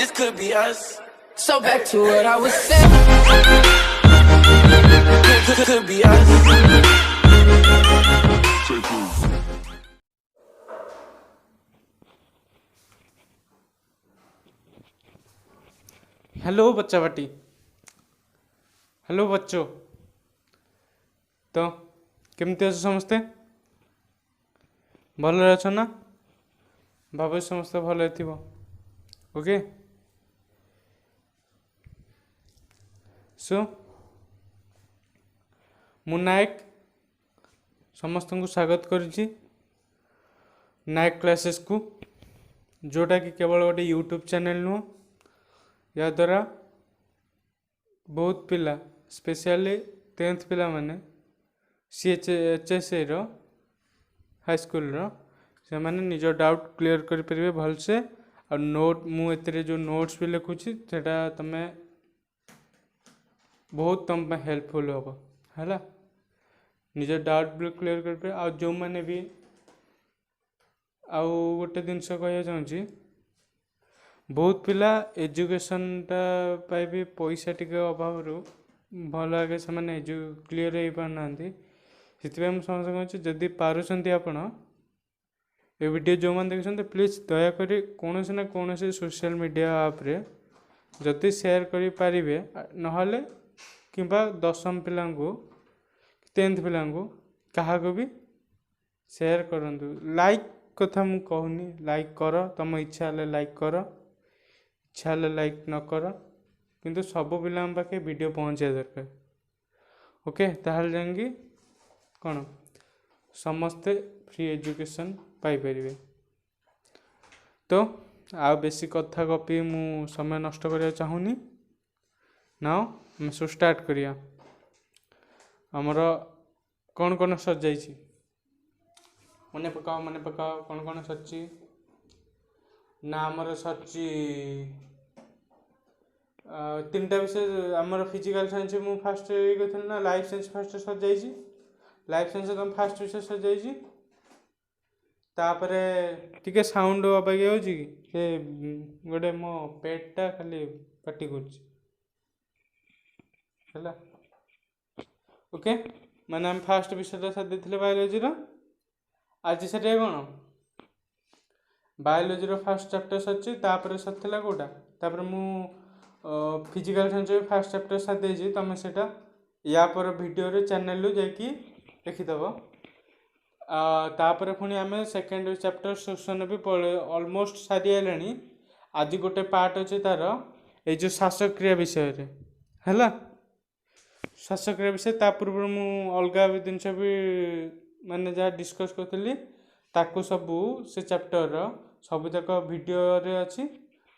this could be us. So back to what I was saying. Could be us. Hello बच्चा बाटी, hello बच्चों। तो केमती अछ समस्ते? भल अछ ना? भाव समस्ते भल थी। ओके सो मु नायक समस्त को स्वागत करुच्ची नायक क्लासेस को, जोटा कि केवल गोटे यूट्यूब चैनल नुह। या द्वारा बहुत पिला स्पेशली 10th पिला माने CHSA रो हाई स्कूल रो से माने निज डाउट क्लियर कर परिबे भल से। और नोट मु एतरे जो नोट्स भी लिखुची सेटा तमे बहुत तम हेल्पफुल होबो हैला। निज डाउट भी क्लियर कर पे। आ जो माने भी आउ गोटे जिनस कहया चाहूँगी, बहुत पिला एजुकेशनटा पाई भी पैसा टिके अभाव भल आगे से क्लीयर हो पारना। से समझ जदि पार्टी आपण ये वीडियो जो मैंने देखते प्लीज दयाकोरी कौन ना कौन सोशल मीडिया आप्रे जदि शेयर करें नहले कि 10th पिला 10th पिला क्या भी शेयर करूँ। लाइक कथा मु कहूनी, लाइक कर तुम इच्छा है लाइक कर, इच्छा है लाइक न कर, किंतु सब पिला पाखे वीडियो पहुँचा दरकार। ओके ताहले जाएंगे कौन समस्ते फ्री एजुकेशन पाई परिवे। तो आ बेसी कथा कपी मु समय नष्ट करने चाहूनी। नाउ हम सो स्टार्ट करिया। हमर कौन कौन सज जाइछि मने पकाओ कौन कौन सच्ची ना आमर सच्ची 3टा विषय। आमर फिजिकल साइंस मु फास्ट ये ना लाइफ साइंस फास्ट सज जाइछि। लाइफ साइंस तुम फास्ट विषय सज जाइछि। तापरे टिके साउंड अबागे होछि कि गोटे मो पेटटा खाली पाटी करछि हैला। ओके माने हम फास्ट विषय सज देथिले बायोलॉजी रो। आज सेटा कोन बायोलॉजी रो फर्स्ट चैप्टर सच्ची। तापरे सथिला कोटा तापरे मु physical science row first chapter सज देछि। तमे सेटा या पर वीडियो रे चैनल लो जाकी देखि दबो। तापर पुणी आम सेकेंड चैप्टर सेक्शन भी ऑलमोस्ट सारी आलानी। आज गोटे पार्ट अच्छे तार ये जो श्वासक्रिया विषय रे हैला। श्वासक्रिया विषय ता पूर्व मु अलगा भी जिनस भी माने जहाँ डिस्कस करी ताकू सबू से चैप्टर सब जाक वीडियो रे अच्छी।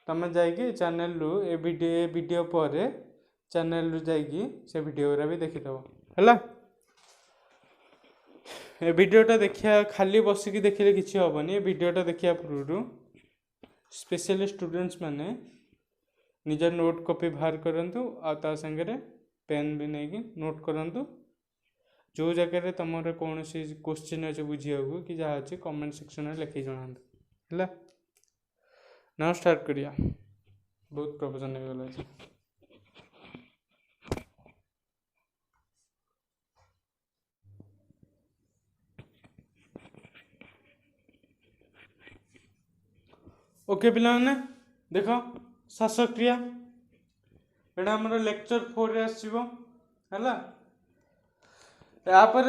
तमें जाइए चैनल रु ए वीडियो पर चैनल रु जाइए से वीडियो भी देखिदब हैला। ए वीडियोटा देखिया खाली बसिकी देखिले किसी हेनी। वीडियोटा देखिया पूर्व स्पेशली स्टूडेंट्स माने निज नोट कॉपी बाहर करंतु आ ता संगे पेन भी नहीं नोट करंतु। जो जगह तुम कौन क्वेश्चन अच्छे बुझा कि जहाँ अच्छे कमेंट सेक्शन में लिखी जनातु है। नाउ स्टार्ट करिया। बहुत प्रोफेशन हो गला। ओके पिला देख श्वासक्रिया एटा हमर लेक्चर 4 रे आसीबो हैला। यापर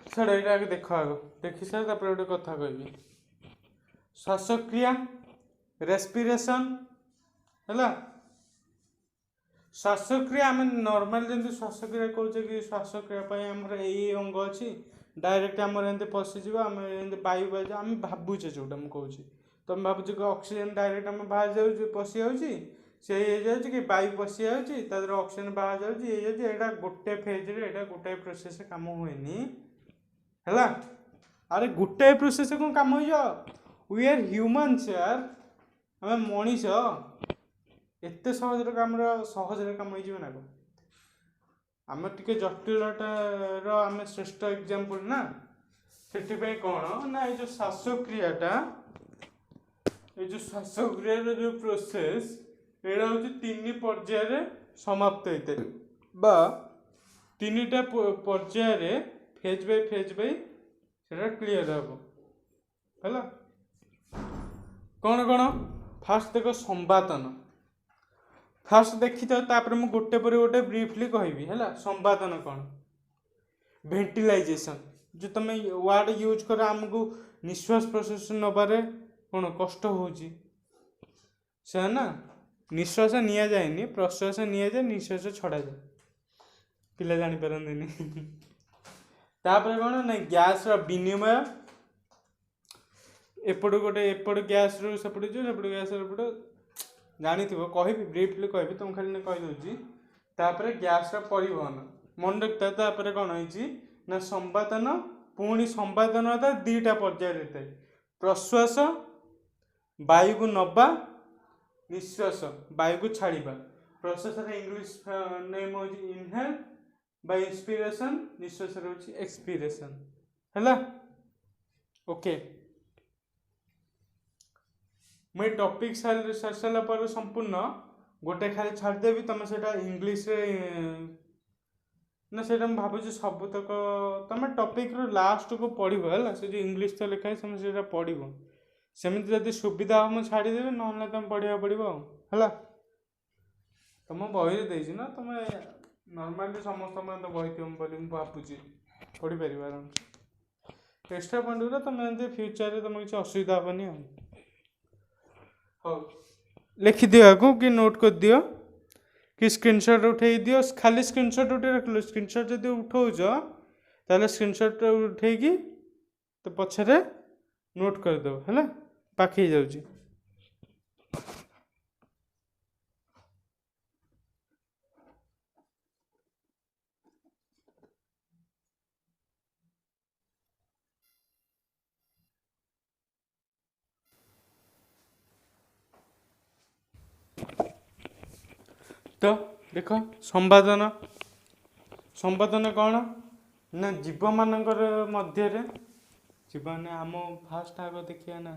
छड़ ये देख आग देखी सार तापर गोटे कथा कहबी। श्वासक्रिया रेस्पिरेशन हैला। श्वासक्रिया आम नॉर्मल जमी श्वासक्रिया कहे कि श्वासक्रिया आमर यही अंग अच्छी डायरेक्ट आमर एमती पशिज आम वायु बाज आम भावुचे जोटा मुझे कहूँ। तुम भावुच कि ऑक्सीजन डायरेक्ट आम बाहर जाऊँ पशि जाऊँगी से कि वायु पशि जाऊँगी ऑक्सीजन बाहर जाऊँगी। गोटे फेज रे गोटे प्रोसेस काम हुए है। अरे गोटे प्रोसेस कौन काम हो वी आर ह्यूमन्स यार आम मनीष एत सहज काम सहज काम हो ना। आम टे जटिलतार आम श्रेष्ठ एग्जांपल ना। से कौन ना ये जो श्वासक्रियाटा ये जो श्वासक्रियार जो प्रोसेस एटा हूँ 3 पर्याय समाप्त होता है बा 3टा पर्याय फेज बाय सेटा क्लियर हम है। कौन कौन फास्ट देख संवादन फास्ट देखी तापर मु गोटे पर गोटे ब्रीफली कहबी है। संवादन कौन भेंटिलाइजेशन जो तुम वार्ड यूज कर आमको निश्वास प्रश्वास नबारे कौन कष्ट हो से ना निश्वास नि जाए प्रश्वास नि जाए निश्वास छड़ा जाए पिला जापारती तापर कौन ना गैस विनिमय एपट गोटे एपट गैस रू सेपट सेपट गैस एपट जानी कह ब्रीफली कह तुम खाली कहीदे तापर गैस परिवहन मन रखता कौन है ना संवादन पुणी संवादन 2टा पर्याय रहता है प्रश्वास वायु को नवा निश्वास वायु को छाड़ा प्रश्वास इंग्लिश नेम हो इनहेल बाय इंस्पिरेशन निश्वास होची एक्सपिरेशन है। ओके मुझे टॉपिक सारी सारा पर संपूर्ण गोटे खाली छाड़देवी तुम से इंग्लीश ना से भावुँ सबुतक तुम टॉपिक रो लास्ट को पढ़ है से जो इंग्लीश तो लिखाई तुम से पढ़ सेमती जब सुविधा हो मुझे छाड़देवी ना तुम पढ़ा पड़ो है तुम बही देना ना तुम नॉर्मली समस्त तो बही थी बोली भावुँ पढ़ी पार आराम एक्सट्रा पॉइंट तुम फ्यूचर तुम किसी असुविधा हेनी हाँ लिखिदि आगु कि नोट कर दियो कि स्क्रीनशॉट उठे दियो खाली स्क्रीनशॉट उठे रख लो स्क्रीनशॉट जब उठाऊच ताले स्क्रीनशॉट उठे तो पछरे नोट कर दो है पाखे जाउची तो देख संवादन संवादन कौन ना जीव मानकर मध्य जीव ने आम फास्ट आग देखिए ना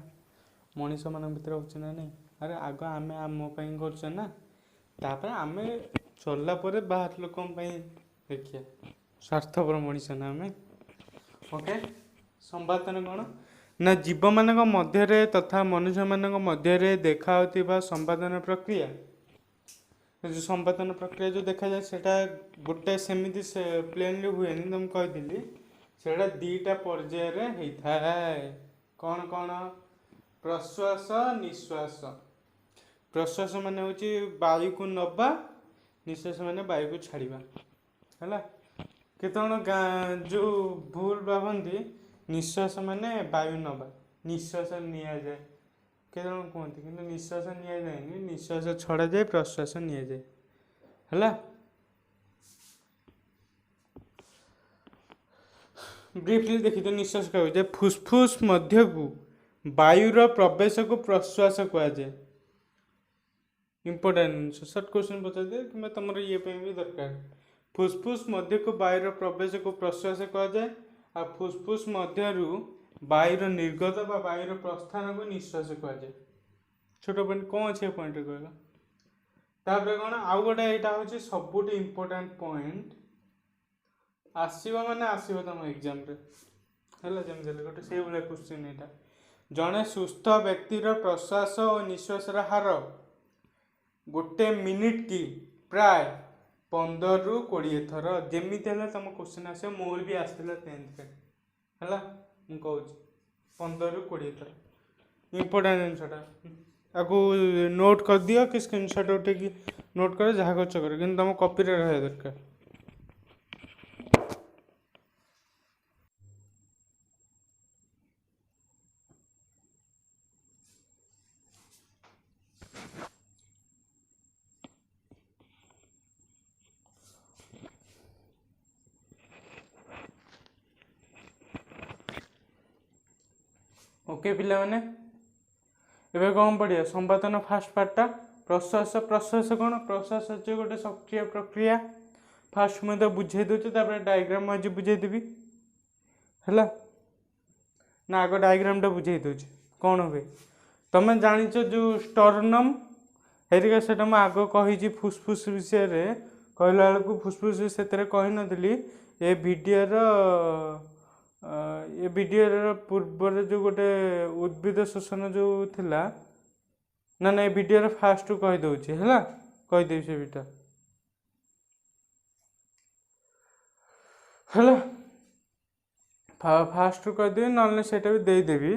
मनीष मान भर हो नहीं अरे आग आम आम कर ना तापर आम चलला बाहर लोक देखिए स्वार्थपर मनीष ना आम ओके संवादन कौन ना जीव मान मध्य तथा मनुष्य मान मध्य देखा संवादन प्रक्रिया जो संवादन प्रक्रिया जो देखा जाए सेटा गोटे सेमती से प्लेनली हुए तुम कही से 2टा पर्याय होता है कौन कौन प्रश्वास निश्वास प्रश्वास माने होची वायु को नवा निश्वास माने वायु को छाड़ा है केत जो भूल भावती निश्वास माने वायु नवा निश्वास नि जाए के कहते कि निश्वास नि जाए निश्वास छड़ा जाए प्रश्वास नि जाए है। ब्रीफली देखी तो निश्वास कह फुसफुस मध्य को वायुर प्रवेश को प्रश्वास कहुए इंपोर्टेंट सर्ट क्वेश्चन पचार दे कि तुम ये भी दरकार फुसफुस मध्य को वायुर प्रवेश को प्रश्वास कहुए आ फुसफुस मध्य वायुर निर्गत बा वायुर प्रस्थान को निश्वास कहुए छोट पॉइंट कौन अच्छे पॉइंट कहल तापर कौन आउ गोटे यहाँ हूँ सबुठ इम्पोर्टाट पॉइंट आसो माने आसो तुम एग्जाम है जमी गोटे से भाया क्वेश्चन यहाँ जड़े सुस्थ व्यक्तिर प्रश्वास और निश्वास हार गोटे मिनिट की प्राय 15 ରୁ 20 थर जमी तुम क्वेश्चन आस मोर भी आसाला 10th है मुझे 15 ରୁ 20 थर इम्पोर्टाट जिनसा आपको नोट कर दियो कि स्क्रीनशॉट उठे नोट कर जहाँ कर कि तुम कॉपी रहा दरकार ओके पिला माने एबे कौन पढ़िया संवादन फास्ट पार्टा प्रश्वास प्रश्वास कौन प्रश्वास हो गोटे सक्रिय प्रक्रिया फास्ट मुझे बुझे दूचे डायग्राम आज बुझेदेवी है ना आग डायग्राम टा बुझे दूचे कौन हुए ତମେ ଜାଣିଛ ଯେଉଁ ଷ୍ଟର୍ନମ୍ ହେରିକା ସେଇଟା ମୁଁ ଆଗ କହିଛି ଫୁସଫୁସ୍ ବିଷୟରେ କହିଲା ବେଳକୁ ଫୁସଫୁସ୍ ସେଥିରେ କହିନଥିଲି। ଏ ଭିଡ଼ିଓର ପୂର୍ବରେ ଯେଉଁ ଗୋଟେ ଉଦ୍ଭିଦ ଶୋଷଣ ଯେଉଁ ଥିଲା ନା ଏ ଭିଡ଼ିଓର ଫାଷ୍ଟରୁ କହିଦେଉଛି ହେଲା, କହିଦେବି ସେ ଭିଡ଼ିଓ ହେଲା, ଫାଷ୍ଟରୁ କହିଦେବି, ନହେଲେ ସେଇଟା ବି ଦେଇଦେବି।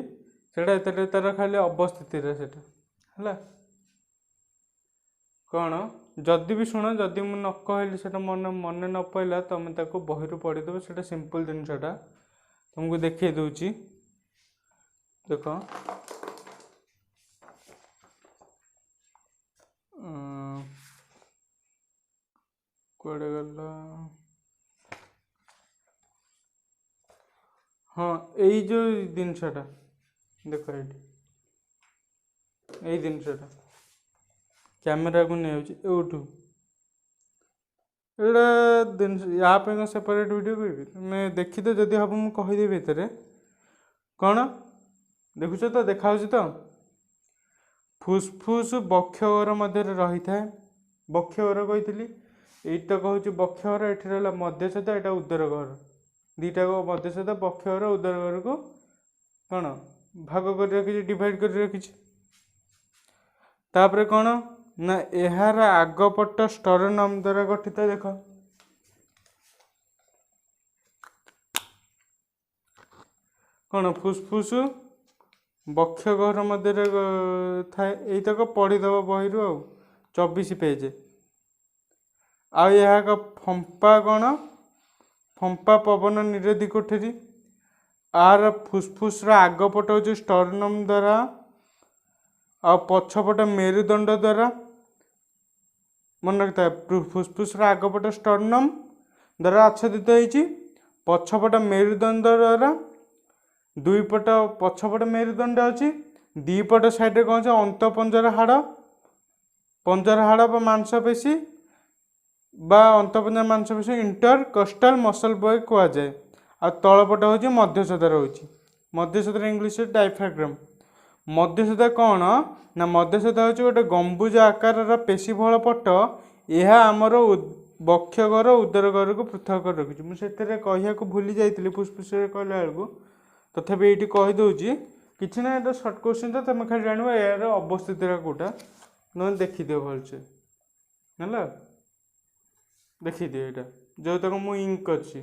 ସେଇଟା ଏତେଟା ତାର ଖାଲି ଅବସ୍ଥିତିରେ ସେଇଟା ହେଲା। କ'ଣ ଯଦି ବି ଶୁଣ, ଯଦି ମୁଁ ନ କହିଲି ସେଇଟା ମନେ ନ ପଡ଼ିଲା ତମେ ତାକୁ ବହିରୁ ପଢ଼ିଦେବ। ସେଇଟା ସିମ୍ପଲ୍ ଜିନିଷଟା ତୁମକୁ ଦେଖେଇ ଦେଉଛି। ଦେଖ କୁଆଡ଼େ ଗଲା? ହଁ, ଏଇ ଯେଉଁ ଜିନିଷଟା ଦେଖ ଏଇଠି, ଏଇ ଜିନିଷଟା କ୍ୟାମେରାକୁ ନେଇଯାଉଛି ଏଉଠୁ। ଏଇଟା ଜିନିଷ ୟା ପାଇଁ କ'ଣ ସେପାରେଟ୍ ଭିଡ଼ିଓ କହିବି? ତୁମେ ଦେଖିଦ, ଯଦି ହେବ ମୁଁ କହିଦେବି ଭିତରେ। କ'ଣ ଦେଖୁଛ ତ, ଦେଖାହେଉଛି ତ? ଫୁସଫୁସ୍ ବକ୍ଷଗର ମଧ୍ୟରେ ରହିଥାଏ। ବକ୍ଷଗର କହିଥିଲି, ଏଇଟା କହୁଛି ବକ୍ଷଗର, ଏଠି ରହିଲା ମଧ୍ୟଚ୍ଛେଦ, ଏଇଟା ଉଦରଗହ୍ୱର। ଦୁଇଟାକ ମଧ୍ୟଚ୍ଛେଦ ବକ୍ଷଗହ୍ୱର ଉଦରଗହ୍ୱରକୁ କ'ଣ ଭାଗ କରି ରଖିଛି, ଡିଭାଇଡ଼ କରି ରଖିଛି। ତାପରେ କ'ଣ ନା ଏହାର ଆଗପଟ ଷ୍ଟର୍ନମ୍ ଦ୍ୱାରା ଗଠିତ। ଦେଖ କ'ଣ ଫୁସଫୁସ୍ ବକ୍ଷଗହ୍ୱର ମଧ୍ୟରେ ଥାଏ। ଏଇତକ ପଢ଼ିଦେବ ବହିରୁ ଆଉ 24 ପେଜ୍। ଆଉ ଏହା ଏକ ଫମ୍ପା କ'ଣ ଫମ୍ପା ପବନ ନିରୋଧୀ କୋଠରୀ। ଆର ଫୁସଫୁସ୍ର ଆଗପଟ ହେଉଛି ଷ୍ଟର୍ନମ୍ ଦ୍ୱାରା, ଆଉ ପଛପଟ ମେରୁଦଣ୍ଡ ଦ୍ୱାରା। ମନେ ରଖିଥାଏ, ଫୁସଫୁସ୍ର ଆଗପଟ ଷ୍ଟର୍ନମ୍ ଦ୍ୱାରା ଆଚ୍ଛାଦିତ ହେଇଛି, ପଛପଟ ମେରୁଦଣ୍ଡ ଦ୍ୱାରା। ଦୁଇ ପଟ ପଛପଟ ମେରୁଦଣ୍ଡ ଅଛି, ଦୁଇ ପଟ ସାଇଡ଼୍ରେ କ'ଣ ଅଛି ଅନ୍ତଃପଞ୍ଜର ହାଡ଼, ପଞ୍ଜର ହାଡ଼ ବା ମାଂସପେଶୀ ବା ଅନ୍ତଃପଞ୍ଜର ମାଂସପେଶୀ ଇଣ୍ଟରକଷ୍ଟାଲ ମସଲ୍ ବଏ କୁହାଯାଏ। ଆଉ ତଳପଟ ହେଉଛି ମଧ୍ୟଚ୍ଛେଦ ରହୁଛି। ମଧ୍ୟଚ୍ଛେଦର ଇଂଲିଶରେ ଡାଇଫ୍ରାଗ୍ରାମ୍। ମଧ୍ୟଚ୍ଛେଦ କ'ଣ ନା ମଧ୍ୟଚ୍ଛେଦ ହେଉଛି ଗୋଟେ ଗମ୍ବୁଜ ଆକାରର ପେଶୀବହୁଳ ପଟ। ଏହା ଆମର ବକ୍ଷଗହ୍ୱର ଉଦରଗହ୍ୱରକୁ ପୃଥକ କରି ରଖିଛି। ମୁଁ ସେଥିରେ କହିବାକୁ ଭୁଲି ଯାଇଥିଲି ଫୁସଫୁସରେ କହିଲା ବେଳକୁ, ତଥାପି ଏଇଠି କହିଦେଉଛି। କିଛି ନାହିଁ, ଏଇଟା ସର୍ଟ କୋଶ୍ଚିନ୍ ତ, ତୁମେ ଖାଲି ଜାଣିବ ଏହାର ଅବସ୍ଥିତିଟା କେଉଁଟା। ନହେଲେ ଦେଖିଦିଅ ଭଲସେ ହେଲା, ଦେଖିଦିଅ ଏଇଟା ଯେଉଁତକ ମୁଁ ଇଙ୍କ କରିଛି।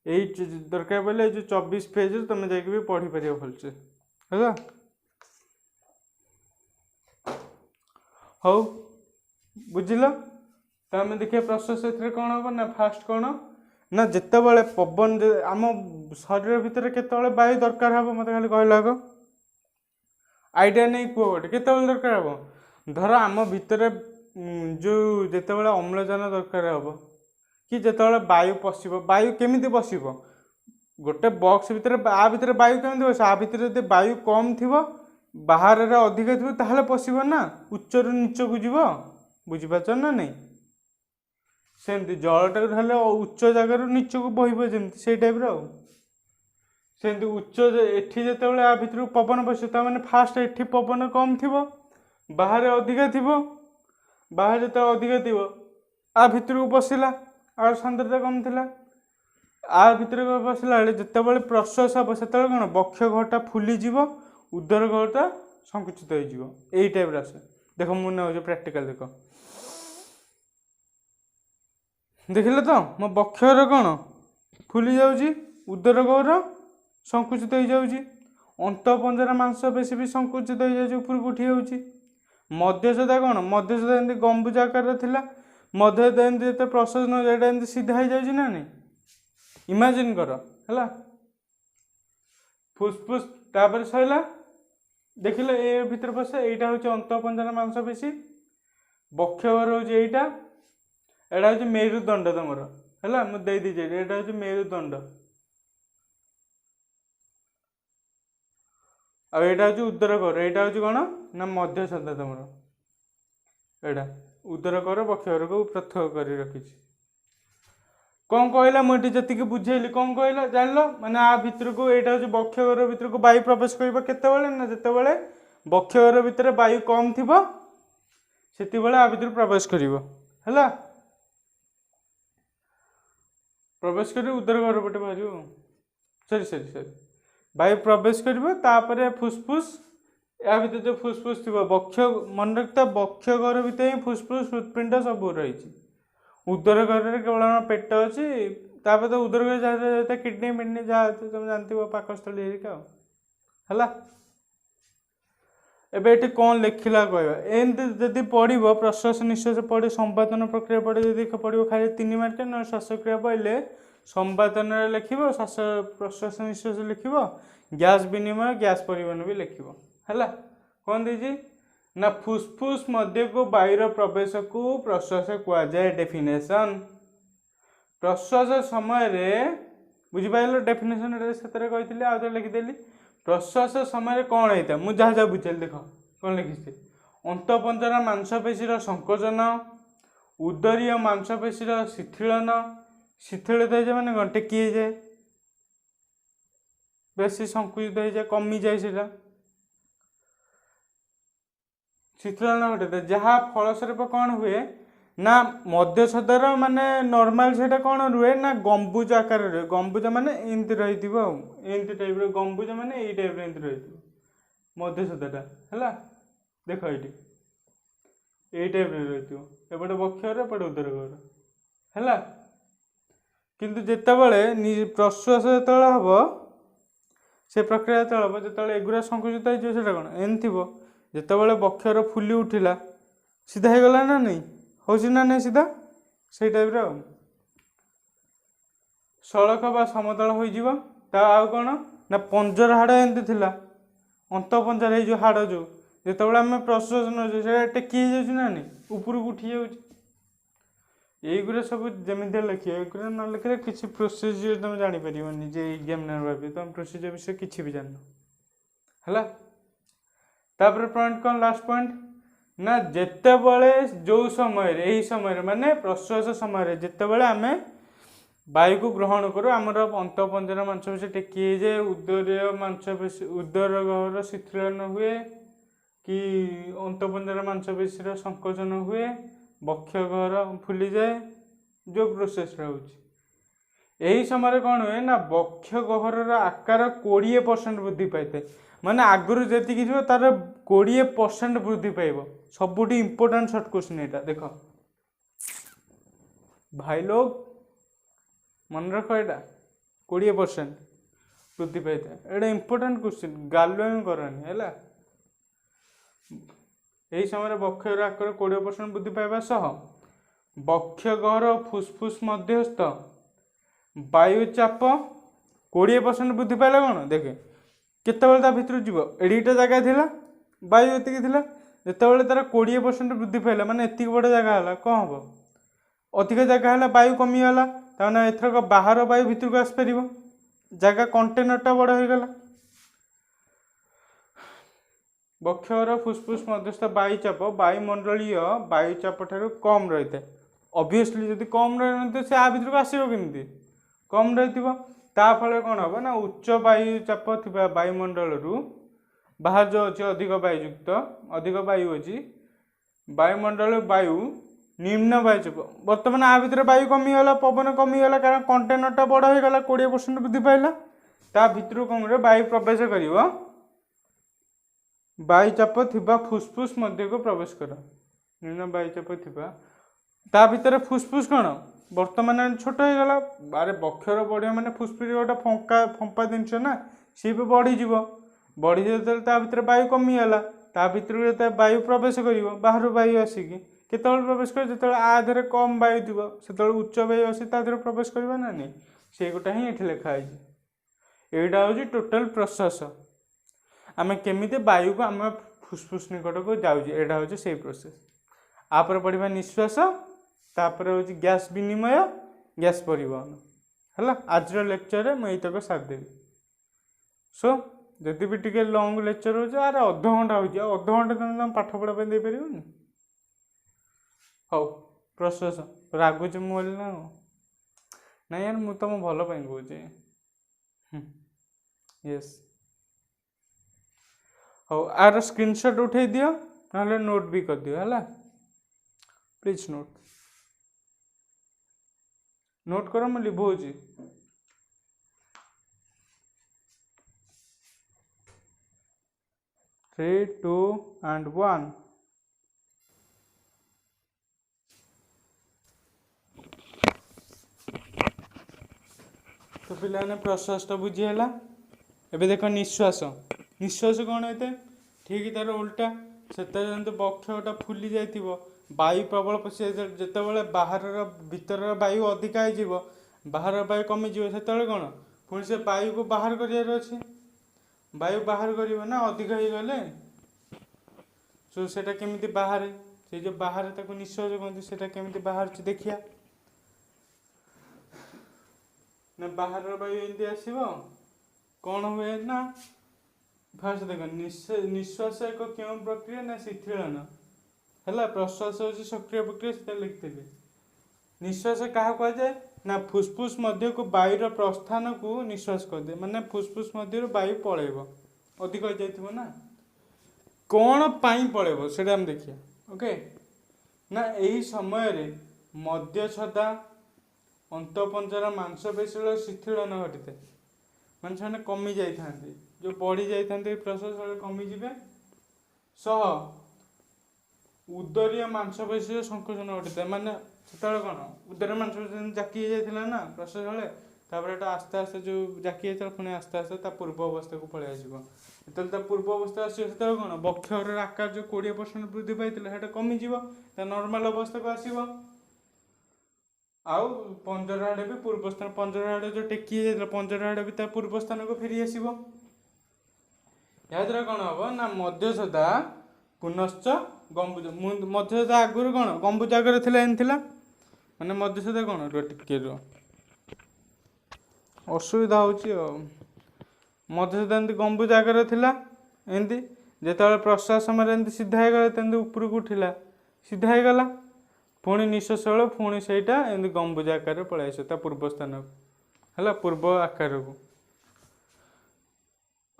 ଏଇ ଦରକାର ପଡ଼ିଲେ ଏଇ ଯେଉଁ 24 ପେଜ୍ରୁ ତୁମେ ଯାଇକି ବି ପଢ଼ିପାରିବ ଭଲସେ ହେଲା। ହଉ, ବୁଝିଲ? ତ ଆମେ ଦେଖିବା ପ୍ରୋସେସ୍ ଏଥିରେ କ'ଣ ହେବ ନା, ଫାଷ୍ଟ କ'ଣ ନା ଯେତେବେଳେ ପବନ ଆମ ଶରୀର ଭିତରେ କେତେବେଳେ ବାୟୁ ଦରକାର ହେବ ମୋତେ ଖାଲି କହିଲ ଆଗ। ଆଇଡ଼ିଆ ନେଇ କୁହ ଗୋଟେ, କେତେବେଳେ ଦରକାର ହେବ? ଧର ଆମ ଭିତରେ ଯେଉଁ ଯେତେବେଳେ ଅମ୍ଳଜାନ ଦରକାର ହେବ, କି ଯେତେବେଳେ ବାୟୁ ପଶିବ। ବାୟୁ କେମିତି ପଶିବ? ଗୋଟେ ବକ୍ସ ଭିତରେ, ଆ ଭିତରେ ବାୟୁ କେମିତି ପଶିବ? ଆ ଭିତରେ ଯଦି ବାୟୁ କମ୍ ଥିବ, ବାହାରରେ ଅଧିକ ଥିବ, ତାହେଲେ ପଶିବ ନା, ଉଚ୍ଚରୁ ନିଚକୁ ଯିବ। ବୁଝିପାରୁଛ ନା ନାହିଁ? ସେମିତି ଜଳଟାକୁ ଧରିଲେ ଉଚ୍ଚ ଜାଗାରୁ ନିଚକୁ ବହିବ, ଯେମିତି ସେଇ ଟାଇପ୍ର ଆଉ। ସେମିତି ଉଚ୍ଚ ଏଠି ଯେତେବେଳେ ଆ ଭିତରକୁ ପବନ ପଶିବ, ତାମାନେ ଫାଷ୍ଟ ଏଠି ପବନ କମ୍ ଥିବ, ବାହାରେ ଅଧିକା ଥିବ। ବାହାରେ ଯେତେବେଳେ ଅଧିକା ଥିବ, ଆ ଭିତରକୁ ପଶିଲା, ଆଉ ସାନ୍ଦ୍ରତା କମ୍ ଥିଲା। ଆ ଭିତରକୁ ପଶିଲା ବେଳେ ଯେତେବେଳେ ପ୍ରଶ୍ୱାସ ହେବ, ସେତେବେଳେ କ'ଣ ବକ୍ଷଗହ୍ୱରଟା ଫୁଲିଯିବ, ଉଦରଗହ୍ୱରଟା ସଙ୍କୁଚିତ ହେଇଯିବ। ଏଇ ଟାଇପ୍ର ଆସେ। ଦେଖ ମୁଁ ନେଉଛି ପ୍ରାକ୍ଟିକାଲ, ଦେଖ ଦେଖିଲେ ତ, ମୋ ବକ୍ଷଗହ୍ୱର କ'ଣ ଫୁଲି ଯାଉଛି, ଉଦରଗହ୍ୱର ସଙ୍କୁଚିତ ହେଇଯାଉଛି, ଅନ୍ତଃପଞ୍ଜରା ମାଂସପେଶୀ ବି ସଙ୍କୁଚିତ ହେଇଯାଉଛି, ଉପରକୁ ଉଠି ଯାଉଛି। ମଧ୍ୟଚ୍ଛେଦ କ'ଣ, ମଧ୍ୟଚ୍ଛେଦ ଏମିତି ଗମ୍ବୁଜ ଆକାରରେ ଥିଲା, ମଧ୍ୟଚ୍ଛେଦ ଏମିତି ଯେତେ ପ୍ରଶ୍ୱାସ ନେଉଛି, ଏଇଟା ଏମିତି ସିଧା ହେଇଯାଉଛି ନା ନାହିଁ? ଇମାଜିନ୍ କର ହେଲା। ଫୁସଫୁସ୍ ତାପରେ ସରିଲା, ଦେଖିଲେ ଏ ଭିତରେ ପଶେ। ଏଇଟା ହେଉଛି ଅନ୍ତଃପଞ୍ଜରା ମାଂସପେଶୀ, ବକ୍ଷଗହ୍ୱର ହେଉଛି ଏଇଟା, ଏଇଟା ହେଉଛି ମେରୁଦଣ୍ଡ ତମର ହେଲା। ମୁଁ ଦେଇଦେଇଛି, ଏଇଟା ହେଉଛି ମେରୁଦଣ୍ଡ, ଆଉ ଏଇଟା ହେଉଛି ଉଦରଗହ୍ୱର। ଏଇଟା ହେଉଛି କ'ଣ ନା ମଧ୍ୟଚ୍ଛେଦ ତମର। ଏଇଟା ଉଦରଗହ୍ୱର ବକ୍ଷଗହ୍ୱରକୁ ପୃଥକ କରି ରଖିଛି। କ'ଣ କହିଲା ମୁଁ ଏଠି ଯେତିକି ବୁଝେଇଲି, କ'ଣ କହିଲା ଜାଣିଲ? ମାନେ ଆ ଭିତରକୁ, ଏଇଟା ହେଉଛି ବକ୍ଷଗହ୍ୱର ଭିତରକୁ ବାୟୁ ପ୍ରବେଶ କରିବ କେତେବେଳେ ନା ଯେତେବେଳେ ବକ୍ଷଗହ୍ୱର ଭିତରେ ବାୟୁ କମ୍ ଥିବ ସେତେବେଳେ ଆ ଭିତରୁ ପ୍ରବେଶ କରିବ ହେଲା। ପ୍ରବେଶ କରି ଉଦର ଗହ୍ୱର ପଟେ ବାହାରିବ। ସରି ବାୟୁ ପ୍ରବେଶ କରିବ, ତାପରେ ଫୁସଫୁସ୍, ଏହା ଭିତରେ ଯେଉଁ ଫୁସଫୁସ୍ ଥିବ ମନେ ରଖିଥା ବକ୍ଷଗହ୍ୱର ଭିତରେ ହିଁ ଫୁସଫୁସ୍ ହୃତ୍ପିଣ୍ଡ ସବୁ ରହିଛି। ଉଦର ଗହ୍ୱରରେ କେବଳ ଆମ ପେଟ ଅଛି, ତାପରେ ତ ଉଦର ଗହ୍ୱର ଯାହା କିଡନୀ ମିଡନୀ ଯାହା ଅଛି ତମେ ଜାଣିଥିବ ପାକସ୍ଥଳୀ ହେରିକା ଆଉ ହେଲା। ଏବେ ଏଠି କ'ଣ ଲେଖିଲା କହିବା, ଏମିତି ଯଦି ପଢ଼ିବ ପ୍ରଶ୍ୱାସ ନିଶ୍ୱାସ ପଢ଼ି ସମ୍ପାଦନ ପ୍ରକ୍ରିୟା ପଢ଼ି ଯଦି ପଢ଼ିବ ଖାଲି 3 ମାର୍କ, ନହେଲେ ଶ୍ୱାସକ୍ରିୟା ପଢ଼ିଲେ ସମ୍ପାଦନରେ ଲେଖିବ, ପ୍ରଶ୍ୱାସ ନିଶ୍ୱାସ ଲେଖିବ, ଗ୍ୟାସ୍ ବିନିମୟ ଗ୍ୟାସ୍ ପରିବହନ ବି ଲେଖିବ ହେଲା। କ'ଣ ଦେଇଛି ନା ଫୁସଫୁସ୍ ମଧ୍ୟକୁ ବାୟୁର ପ୍ରବେଶକୁ ପ୍ରଶ୍ୱାସ କୁହାଯାଏ। ଡେଫିନେସନ୍ ପ୍ରଶ୍ୱାସ ସମୟରେ ବୁଝିପାରିଲ, ଡେଫିନେସନ୍ ସେଥିରେ କହିଥିଲି ଆଉ ଥରେ ଲେଖିଦେଲି। ପ୍ରଶ୍ୱାସ ସମୟରେ କ'ଣ ହେଇଥାଏ ମୁଁ ଯାହା ଯାହା ବୁଝେଇଲି ଦେଖ କ'ଣ ଲେଖିଛି। ଅନ୍ତଃପଞ୍ଜରା ମାଂସପେଶୀର ସଂକୋଚନ, ଉଦରୀୟ ମାଂସପେଶୀର ଶିଥିଳନ, ଶିଥିଳିତ ହେଇଯାଏ ମାନେ କ'ଣ ଟେକି ହେଇଯାଏ, ବେଶୀ ସଂକୁଚିତ ହେଇଯାଏ, କମିଯାଏ, ସେଇଟା ଶିଥିଳନ ଘଟିଥାଏ। ଯାହା ଫଳସ୍ୱରୂପ କ'ଣ ହୁଏ ନା ମଧ୍ୟଚ୍ଛଦର ମାନେ ନର୍ମାଲ ସେଇଟା କ'ଣ ରୁହେ ନା ଗମ୍ବୁଜ ଆକାର ରୁହେ। ଗମ୍ବୁଜ ମାନେ ଏମିତି ରହିଥିବ ଆଉ ଏମିତି ଟାଇପ୍ର, ଗମ୍ବୁଜ ମାନେ ଏଇ ଟାଇପ୍ର ଏମିତି ରହିଥିବ ମଧ୍ୟଚ୍ଛଦଟା ହେଲା। ଦେଖ ଏଇଠି ଏଇ ଟାଇପ୍ର ରହିଥିବ, ଏପଟେ ବକ୍ଷଗହ୍ୱର ଏପଟେ ଉଦର ଗହ୍ୱର ହେଲା। କିନ୍ତୁ ଯେତେବେଳେ ପ୍ରଶ୍ୱାସ ଯେତେବେଳେ ହେବ, ସେ ପ୍ରକ୍ରିୟା ଯେତେବେଳେ ହେବ, ଯେତେବେଳେ ଏଗୁଡ଼ା ସଂକୁଚିତ ହେଇଯିବ ସେଇଟା କ'ଣ ଏମିତି ଥିବ, ଯେତେବେଳେ ବକ୍ଷଗହ୍ୱର ଫୁଲି ଉଠିଲା ସିଧା ହେଇଗଲା ନା ନାହିଁ, ହେଉଛି ନା ନାହିଁ ସିଧା, ସେଇ ଟାଇପ୍ର ଆଉ ସଳଖ ବା ସମତଳ ହୋଇଯିବ। ତା ଆଉ କ'ଣ ନା ପଞ୍ଜର ହାଡ଼ ଏମିତି ଥିଲା, ଅନ୍ତଃପଞ୍ଜର ଏଇ ଯେଉଁ ହାଡ଼ ଯେଉଁ ଯେତେବେଳେ ଆମେ ପ୍ରଶ୍ୱାସ ନେଉଛୁ ସେଇଟା ଟେକି ହେଇଯାଉଛି ନା ନାହିଁ, ଉପରକୁ ଉଠି ଯାଉଛି। এইগুলো ସବୁ ଯେମିତି ଲେଖିବ, ଏଗୁଡ଼ା ନ ଲେଖିଲେ କିଛି ପ୍ରୋସିଜିଓର ତୁମେ ଜାଣିପାରିବନି ଯେ ଏକ୍ଜାମିନର ଭାବି ତୁମେ ପ୍ରୋସିଜିଓର ବିଷୟରେ କିଛି ବି ଜାଣିନ ହେଲା। ତାପରେ ପଏଣ୍ଟ କ'ଣ ଲାଷ୍ଟ ପଏଣ୍ଟ ନା ଯେତେବେଳେ ଯେଉଁ ସମୟରେ, ଏହି ସମୟରେ ମାନେ ପ୍ରଶ୍ୱାସ ସମୟରେ ଯେତେବେଳେ ଆମେ ବାୟୁକୁ ଗ୍ରହଣ କରୁ ଆମର ଅନ୍ତଃପଞ୍ଜରା ମାଂସପେଶୀ ଟେକି ହେଇଯାଏ, ଉଦରୀୟ ମାଂସପେଶୀ ଉଦର ଗହ୍ୱର ଶିଥିଳନ ହୁଏ କି ଅନ୍ତଃପଞ୍ଜରା ମାଂସପେଶୀର ସଂକୋଚନ ହୁଏ, ବକ୍ଷଗହ୍ୱର ଫୁଲିଯାଏ, ଯେଉଁ ପ୍ରୋସେସଟା ହେଉଛି ଏହି ସମୟରେ କ'ଣ ହୁଏ ନା ବକ୍ଷଗହ୍ୱରର ଆକାର 20% ବୃଦ୍ଧି ପାଇଥାଏ। ମାନେ ଆଗରୁ ଯେତିକି ଥିବ ତାର 20% ବୃଦ୍ଧି ପାଇବ। ସବୁଠୁ ଇମ୍ପୋର୍ଟାଣ୍ଟ ସର୍ଟ କ୍ୱେଶ୍ଚିନ୍ ଏଇଟା ଦେଖ ଭାଇ ଲୋକ ମନେ ରଖ, ଏଇଟା 20% ବୃଦ୍ଧି ପାଇଥାଏ। ଏଇଟା ଇମ୍ପୋର୍ଟାଣ୍ଟ କ୍ୱେଶ୍ଚିନ୍, ଗାଲୁଆମି କରନି ହେଲା। ଏହି ସମୟରେ ବକ୍ଷଗହ୍ୱର ଆକାର 20% ବୃଦ୍ଧି ପାଇବା ସହ ବକ୍ଷଗହ୍ୱର ଫୁସଫୁସ୍ ମଧ୍ୟସ୍ଥ ବାୟୁଚାପ 20% ବୃଦ୍ଧି ପାଇଲା। କ'ଣ ଦେଖେ କେତେବେଳେ ତା ଭିତରୁ ଯିବ, ଏଡ଼ିଟା ଜାଗା ଥିଲା ବାୟୁ ଏତିକି ଥିଲା, ଯେତେବେଳେ ତାର 20% ବୃଦ୍ଧି ପାଇଲା ମାନେ ଏତିକି ବଡ଼ ଜାଗା ହେଲା, କ'ଣ ହେବ ଅଧିକ ଜାଗା ହେଲା ବାୟୁ କମିଗଲା, ତାମାନେ ଏଥରକ ବାହାର ବାୟୁ ଭିତରକୁ ଆସିପାରିବ, ଜାଗା କଣ୍ଟେନରଟା ବଡ଼ ହୋଇଗଲା। ବକ୍ଷଗହ୍ୱର ଫୁସଫୁସ୍ ମଧ୍ୟସ୍ଥ ବାୟୁଚାପ ବାୟୁମଣ୍ଡଳୀୟ ବାୟୁଚାପ ଠାରୁ କମ୍ ରହିଥାଏ। ଅବଭିୟସଲି ଯଦି କମ୍ ରହିନଥିବ ସେ ଆ ଭିତରକୁ ଆସିବ କେମିତି, କମ୍ ରହିଥିବ। ତା ଫଳରେ କ'ଣ ହେବ ନା ଉଚ୍ଚ ବାୟୁଚାପ ଥିବା ବାୟୁମଣ୍ଡଳରୁ ବାହାର ଯେଉଁ ଅଛି ଅଧିକ ବାୟୁଯୁକ୍ତ, ଅଧିକ ବାୟୁ ଅଛି, ବାୟୁମଣ୍ଡଳ ବାୟୁ ନିମ୍ନ ବାୟୁଚାପ, ବର୍ତ୍ତମାନ ଆ ଭିତରେ ବାୟୁ କମିଗଲା, ପବନ କମିଗଲା, କାରଣ କଣ୍ଟେନରଟା ବଡ଼ ହୋଇଗଲା, 20% ବୃଦ୍ଧି ପାଇଲା। ତା ଭିତରୁ କ'ଣ କରିବ ବାୟୁ ପ୍ରବେଶ କରିବ, ବାୟୁଚାପ ଥିବା ଫୁସଫୁସ୍ ମଧ୍ୟକୁ ପ୍ରବେଶ କର। ନିମ୍ନ ବାୟୁଚାପ ଥିବା ତା ଭିତରେ ଫୁସଫୁସ୍ କ'ଣ ବର୍ତ୍ତମାନ ଛୋଟ ହେଇଗଲା, ଆରେ ବକ୍ଷର ବଢ଼ିବ ମାନେ ଫୁସଫୁସ୍ ଗୋଟେ ଫମ୍ପା ଜିନିଷ ନା, ସିଏ ବି ବଢ଼ିଯିବ, ବଢ଼ିଯିବ ଯେତେବେଳେ ତା ଭିତରେ ବାୟୁ କମିଗଲା, ତା ଭିତରକୁ ଯେତେବେଳେ ବାୟୁ ପ୍ରବେଶ କରିବ, ବାହାରୁ ବାୟୁ ଆସିକି କେତେବେଳେ ପ୍ରବେଶ କରିବ, ଯେତେବେଳେ ଆ ଦେହରେ କମ୍ ବାୟୁ ଥିବ ସେତେବେଳେ ଉଚ୍ଚ ବାୟୁ ଆସି ତା ଦେହରେ ପ୍ରବେଶ କରିବ ନା ନାହିଁ, ସେଇଗୋଟା ହିଁ ଏଠି ଲେଖା ହେଇଛି। ଏଇଟା ହେଉଛି ଟୋଟାଲ ପ୍ରୋସେସ୍, ଆମେ କେମିତି ବାୟୁକୁ ଆମେ ଫୁସଫୁସ୍ ନିକଟକୁ ଯାଉଛି, ଏଇଟା ହେଉଛି ସେଇ ପ୍ରୋସେସ୍। ଆପରେ ପଢ଼ିବା ନିଶ୍ୱାସ, ତାପରେ ହେଉଛି ଗ୍ୟାସ୍ ବିନିମୟ, ଗ୍ୟାସ୍ ପରିବହନ ହେଲା। ଆଜିର ଲେକ୍ଚରରେ ମୁଁ ଏଇତକ ସାରିଦେବି। ସୋ ଯଦି ବି ଟିକେ ଲଙ୍ଗ ଲେକ୍ଚର ହେଉଛି, ଆରେ ଅଧଘଣ୍ଟା ହେଉଛି, ଆଉ ଅଧଘଣ୍ଟା ତମେ ପାଠ ପଢ଼ା ପାଇଁ ଦେଇପାରିବନି। ହଉ ପ୍ରୋସେସ୍ ରାଗୁଛି ମୁଁ ବୋଲି ନା ନାଇଁ, ୟାର ମୁଁ ତମ ଭଲ ପାଇଁ କହୁଛି। ୟେସ୍ ହଉ ଆର ସ୍କ୍ରିନଶଟ୍ ଉଠେଇ ଦିଅ ନହେଲେ ନୋଟ୍ ବି କରିଦିଅ ହେଲା। ପ୍ଲିଜ୍ ନୋଟ୍ କର, ମୁଁ ଲିଭଉଛି। Three two and one. तो पिलाने प्रश्वास तो बुझीगला। एबे देख निश्वास, निश्वास कौन होते ठीक तार उल्टा से बक्षटा फुली जाइथिबो, वायु प्रबल पशि जितेबाला बाहर भीतर वायु अधिका हो, बाहर वायु कमिज से कौन पुणी से वायु को बाहर कर वायु बाहर कर ना अधिक हो गले सो सेटा केमिति बाहर से जो बाहर ताको निश्वास कहते सेटा केमिति बाहर देखिया ना बाहर वायु एमती आसब कौन हुए ना फास्ट देख निश्वास एक क्यों प्रक्रिया ना शिथिलन है, प्रश्वास हूँ सक्रिय प्रक्रिया से लिखी। निश्वास क्या कहुए ना फुसफुस मध्य को वायुर प्रस्थान को निश्वास कर दे, माने फुसफुस मध्य वायु पलैब अधिक हो जाइथिबो ना कौन पाई पलैब से देखिए। ओके ना यही समय रे मध्य छदा अंतपंजर मांसपेशी शिथिलन घटी था, मान से कमी जाता जो बढ़ी जाते प्रश्वास कमिजे सह उदरीय मांसपेशी संकोचन घटी था, माने से कौन उदर मांसपेशी जाकी जाता ना प्रश्वास बेले तापर आस्ते आस्ते जो जाकी जाता पुणी आस्ते आस्ते पूर्व अवस्था को पलि आसो, जो पूर्व अवस्था आसो से कौन बक्षर आकार जो 20% वृद्धि पाई कमिज नॉर्मल अवस्था को आसो। आउ पंजर आड़े भी पूर्व स्थान पंजर आड़े जो टेकी जाता पंजर आड़े भी पूर्व स्थान को फेरी आसो। या द्वारा कौन हम ना मध्यछदा पुनश्च गंबुज मध्यछदा आगुरी कौन गंबुज आगे था माने मध्यछदा कौन टिके असुविधा हो मध्यछदा एमती गंबुज आगे था एमती जिते प्रश्वास समय सीधा होगा उपरक उठिला सीधा होगला पुणी निश्वास बेल पुणी से गंबुज आकार पलि आस पूर्व स्थान है पूर्व आकार को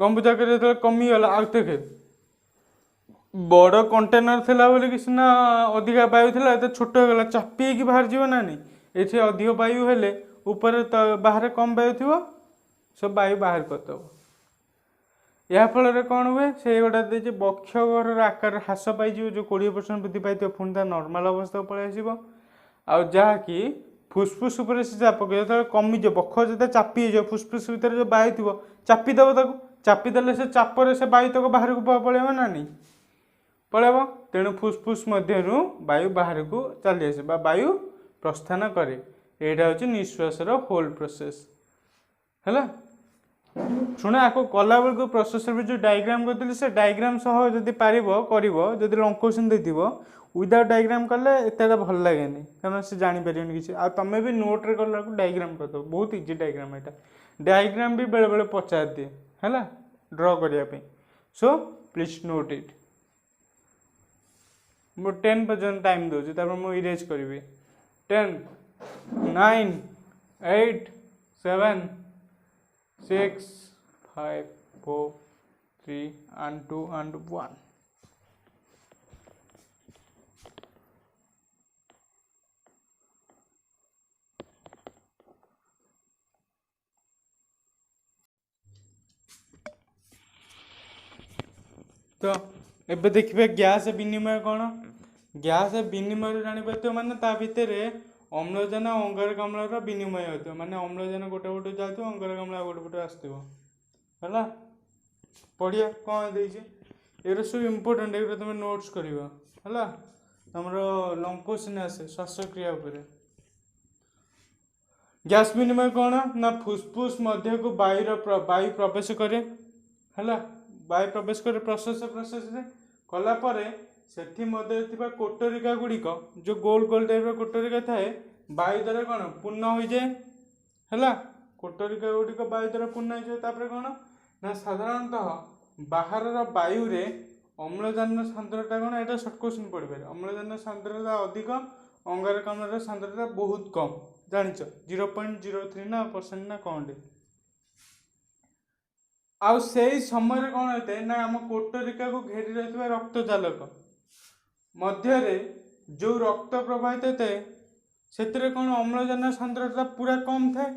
गंबुज आकार जो कमीगला आउ देखे बड़ कंटेनर थिला बोली कि सीना अधिका वायु थिला एत छोट होगला चापी बाहर जीव ना नहीं ये अधिक वायु हेले ऊपर बाहर कम वायु थी सब वायु बाहर करदेव। या फल कौन हुए से गोटा देखिए बक्षर आकार ह्रास पाई जो 20% वृद्धि पाई पुणी नॉर्मल अवस्था को पलि आसो आ जहाँकि फुसफुस उपर से चाप जो कमिज बक्ष जो चापी हो फुसफुस भितर जो वायु थी चापीदेव चापीदे से चापर से वायु तक बाहर को पलैब ना नहीं पलैब तेणु फुसफुस मध्य वायु बाहर को चली आसे वायु प्रस्थान करे यहाँ हूँ निश्वासर होल प्रोसेस है। शुण आपको कला बेलू प्रोसेसर भी जो डायग्राम करते से डायग्राम सह जदि पार कर लंकोशन देव विदाउट डायग्राम कले एत भल लगे कारण से जापर किसी आ तुम भी नोट्रे कला डायग्राम करदे बहुत इजी डायग्राम यहाँ डायग्राम भी बेले बेले पचार दिए है ड्र करने सो प्लीज नोट इट मु 10 पर्यटन टाइम दूसरी मुझे इरेज करी 10 9 8 7 6 5 4 3 and 2 and 1 तो एबे देखिए गैस विनिमय कौन गैस विनिमय जापर माने ता भितर अम्लजान अंगारकाम्ल विनिमय होता माने अम्लजान गोटे गोटे जाते अंगारकाम्ल गोटे गोटे आसो है पढ़िया कौन देखे ये सब इम्पोर्टाट ये तुम नोट्स कर तुम लंकोशन आसे श्वासक्रिया गैस विनिमय कौन ना फुसफुस मध्य को वायु प्रवेश करे है वायु प्रवेश करे प्रश्वास प्रश्वास कलापर से कोटरिका गुड़िक जो गोल गोल टाइप कोटरिका थाए वायु द्वारा कौन पूर्ण हो जाए है कोटरिका गुड़िक वायु द्वारा पूर्ण हो जाए कौन ना साधारणतः बाहर वायु रे अम्लजान सांद्रता कौन यहाँ सर्ट क्वेश्चन पड़ पारे अम्लजान सांद्रता अधिक अंगारकाम्ल सांद्रता बहुत कम जान 0.03% ना कौन ଆଉ ସେଇ ସମୟରେ କ'ଣ ହୋଇଥାଏ ନା ଆମ କୋଟରିକାକୁ ଘେରି ରହିଥିବା ରକ୍ତ ଜାଲକ ମଧ୍ୟରେ ଯେଉଁ ରକ୍ତ ପ୍ରବାହିତ ହୋଇଥାଏ ସେଥିରେ କ'ଣ ଅମ୍ଳଜାନ ସାନ୍ଦ୍ରତା ପୁରା କମ୍ ଥାଏ,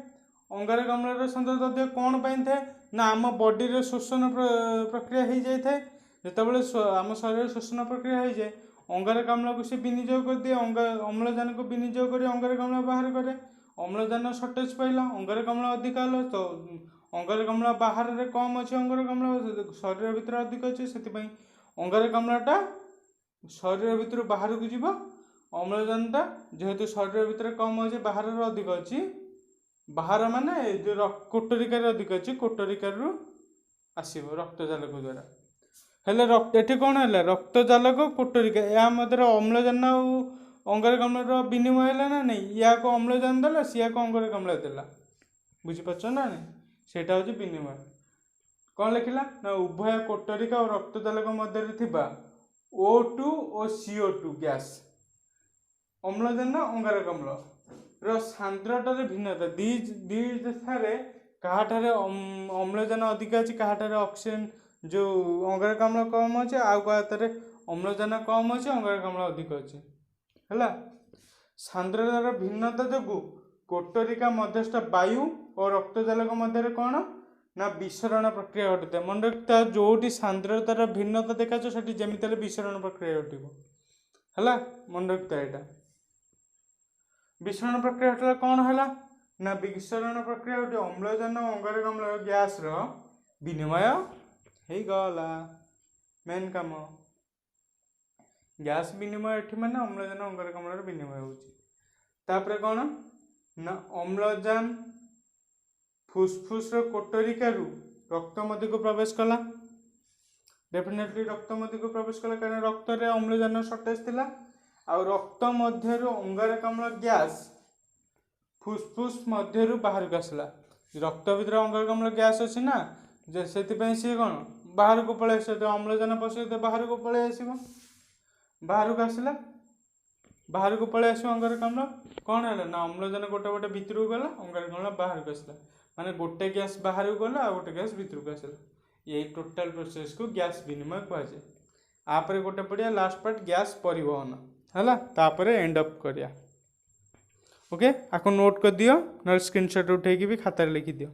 ଅଙ୍ଗାରକାମ୍ଳର ସାନ୍ଦ୍ରତା ଅଧିକ କ'ଣ ପାଇଁ ଥାଏ ନା ଆମ ବଡ଼ିର ଶୋଷଣ ପ୍ରକ୍ରିୟା ହେଇଯାଇଥାଏ। ଯେତେବେଳେ ଆମ ଶରୀରରେ ଶୋଷଣ ପ୍ରକ୍ରିୟା ହେଇଯାଏ ଅଙ୍ଗାରକାମ୍ଳକୁ ସେ ବିନିଯୋଗ କରିଦିଏ, ଅମ୍ଳଜାନକୁ ବିନିଯୋଗ କରି ଅଙ୍ଗାରକାମ୍ଳ ବାହାର କରେ। ଅମ୍ଳଜାନ ସର୍ଟେଜ ପାଇଲା, ଅଙ୍ଗାରକାମ୍ଳ ଅଧିକ ହେଲା, ତ ଅଙ୍ଗାରକାମ୍ଳ ବାହାରରେ କମ୍ ଅଛି, ଅଙ୍ଗାରକାମ୍ଳ ଶରୀର ଭିତରେ ଅଧିକ ଅଛି, ସେଥିପାଇଁ ଅଙ୍ଗାରକାମ୍ଳଟା ଶରୀର ଭିତରୁ ବାହାରକୁ ଯିବ, ଅମ୍ଳଜାନଟା ଯେହେତୁ ଶରୀର ଭିତରେ କମ୍ ଅଛି ବାହାରର ଅଧିକ ଅଛି, ବାହାର ମାନେ ଯେଉଁ କୋଟରିକାରେ ଅଧିକ ଅଛି କୋଟରିକାରୁ ଆସିବ ରକ୍ତଜାଲକ ଦ୍ୱାରା। ହେଲେ ଏଠି କ'ଣ ହେଲା ରକ୍ତଜାଲକ କୋଟରିକା ଏହା ମଧ୍ୟରେ ଅମ୍ଳଜାନ ଆଉ ଅଙ୍ଗାରକାମ୍ଳର ବିନିମୟ ହେଲା ନା ନାହିଁ, ୟାକୁ ଅମ୍ଳଜାନ ଦେଲା ସିଆକୁ ଅଙ୍ଗାରକାମ୍ଳ ଦେଲା, ବୁଝିପାରୁଛ ନା ନାହିଁ, ସେଇଟା ହେଉଛି ବିନିମୟ। କ'ଣ ଲେଖିଲା ନା ଉଭୟ କୋଟରିକା ଓ ରକ୍ତଜାଲକ ମଧ୍ୟରେ ଥିବା O2 ଓ CO2 ଗ୍ୟାସ୍ ଅମ୍ଳଜାନ ଅଙ୍ଗାରକାମ୍ଳର ସାନ୍ଦ୍ରତାରେ ଭିନ୍ନତା ଦୁଇଠାରେ କାହାଠାରେ ଅମ୍ଳଜାନ ଅଧିକ ଅଛି, କାହାଠାରେ ଅକ୍ସିଜେନ୍ ଯେଉଁ ଅଙ୍ଗାରକାମ୍ଳ କମ୍ ଅଛି, ଆଉ କାହାଠାରେ ଅମ୍ଳଜାନ କମ୍ ଅଛି ଅଙ୍ଗାରକାମ୍ଳ ଅଧିକ ଅଛି। ହେଲା, ସାନ୍ଦ୍ରତାର ଭିନ୍ନତା ଯୋଗୁଁ କୋଟରିକା ମଧ୍ୟସ୍ଥ ବାୟୁ ଓ ରକ୍ତଜାଲକ ମଧ୍ୟରେ କ'ଣ ନା ବିଶରଣ ପ୍ରକ୍ରିୟା ଘଟିଥାଏ। ମନେ ରଖିଥାଏ ଯେଉଁଠି ସାନ୍ଦ୍ରତାର ଭିନ୍ନତା ଦେଖାଯାଉଛି ସେଠି ଯେମିତି ହେଲେ ବିଶରଣ ପ୍ରକ୍ରିୟା ଘଟିବ। ହେଲା, ମନେ ରଖିଥାଏ ଏଇଟା। ବିଶରଣ ପ୍ରକ୍ରିୟା ଘଟିଲେ କ'ଣ ହେଲା ନା ବିଶରଣ ପ୍ରକ୍ରିୟା ଗୋଟେ ଅମ୍ଳଜାନ ଅଙ୍ଗାରକାମ୍ଳ ଗ୍ୟାସ୍ର ବିନିମୟ ହେଇଗଲା। ମେନ୍ କାମ ଗ୍ୟାସ୍ ବିନିମୟ ଏଠି ମାନେ ଅମ୍ଳଜାନ ଅଙ୍ଗାରକାମ୍ଳର ବିନିମୟ ହେଉଛି। ତାପରେ କ'ଣ ନା ଅମ୍ଳଜାନ ଫୁସଫୁସର କୋଟରିକାରୁ ରକ୍ତ ମଧ୍ୟକୁ ପ୍ରବେଶ କଲା, ଡେଫିନେଟଲି ରକ୍ତ ମଧ୍ୟକୁ ପ୍ରବେଶ କଲା କାରଣ ରକ୍ତରେ ଅମ୍ଳଜାନ ସର୍ଟେଜ ଥିଲା, ଆଉ ରକ୍ତ ମଧ୍ୟରୁ ଅଙ୍ଗାରକାମ୍ଳ ଗ୍ୟାସ୍ ଫୁସଫୁସ ମଧ୍ୟରୁ ବାହାରକୁ ଆସିଲା। ରକ୍ତ ଭିତରେ ଅଙ୍ଗାରକାମ୍ଳ ଗ୍ୟାସ୍ ଅଛି ନା, ଯେ ସେଥିପାଇଁ ସିଏ କ'ଣ ବାହାରକୁ ପଳେଇ ଆସିବ, ଅମ୍ଳଜାନ ପଶିବ ବାହାରକୁ ପଳେଇ ଆସିବ, ବାହାରକୁ ଆସିଲା, ବାହାରକୁ ପଳେଇ ଆସିବ ଅଙ୍ଗାରକାମ୍ଳ, କ'ଣ ହେଲା ନା ଅମ୍ଳଜାନ ଗୋଟେ ଗୋଟେ ଭିତରକୁ ଗଲା, ଅଙ୍ଗାରକାମ୍ଳ ବାହାରକୁ ଆସିଲା, ମାନେ ଗୋଟେ ଗ୍ୟାସ୍ ବାହାରକୁ ଗଲା ଆଉ ଗୋଟେ ଗ୍ୟାସ୍ ଭିତରକୁ ଆସିଲା। ଏଇ ଟୋଟାଲ ପ୍ରୋସେସକୁ ଗ୍ୟାସ୍ ବିନିମୟ କୁହାଯାଏ। ଆପରେ ଗୋଟେ ପଡ଼ିଆ ଲାଷ୍ଟ ପାର୍ଟ ଗ୍ୟାସ୍ ପରିବହନ ହେଲା, ତାପରେ ଏଣ୍ଡ ଅପ୍ କରିବା। ଓକେ, ଆକୁ ନୋଟ୍ କରିଦିଅ, ନହେଲେ ସ୍କ୍ରିନଶଟ୍ ଉଠେଇକି ବି ଖାତାରେ ଲେଖିଦିଅ।